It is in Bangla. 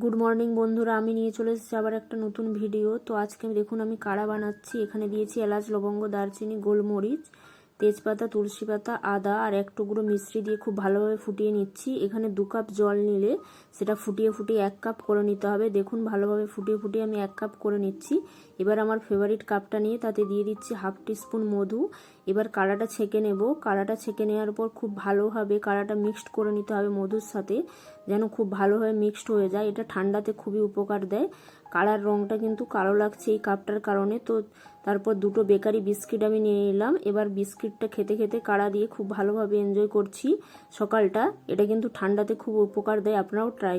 গুড মর্নিং বন্ধুরা, আমি নিয়ে চলে এসেছি আবার একটা নতুন ভিডিও। তো আজকে দেখুন আমি কাড়া বানাচ্ছি। এখানে দিয়েছি এলাচ, লবঙ্গ, দারচিনি, গোলমরিচ, তেজপাতা, তুলসী পাতা, আদা আর এক টুকরো মিশ্রি দিয়ে খুব ভালোভাবে ফুটিয়ে নিচ্ছি। এখানে 2 কাপ জল নিলে সেটা ফুটিয়ে ফুটিয়ে 1 কাপ করে নিতে হবে। দেখুন ভালোভাবে ফুটিয়ে ফুটিয়ে আমি 1 কাপ করে নিচ্ছি। এবার আমার ফেভারিট কাপটা নিয়ে তাতে দিয়ে দিচ্ছি 1/2 টিস্পুন মধু। এবার কাড়াটা ছেঁকে নেব। কাড়াটা ছেঁকে নেওয়ার পর খুব ভালোভাবে কাড়াটা মিক্সড করে নিতে হবে মধুর সাথে, যেন খুব ভালোভাবে মিক্সড হয়ে যায়। এটা ঠান্ডাতে খুবই উপকার দেয়। কাড়ার রঙটা কিন্তু কালো লাগছে এই কাপটার কারণে। তো তারপর 2টো বেকারি বিস্কিট আমি নিয়ে নিলাম। এবার বিস্কিটটা খেতে খেতে কাড়া দিয়ে খুব ভালোভাবে এনজয় করছি সকালটা। এটা কিন্তু ঠান্ডাতে খুব উপকার দেয়, আপনারাও ট্রাই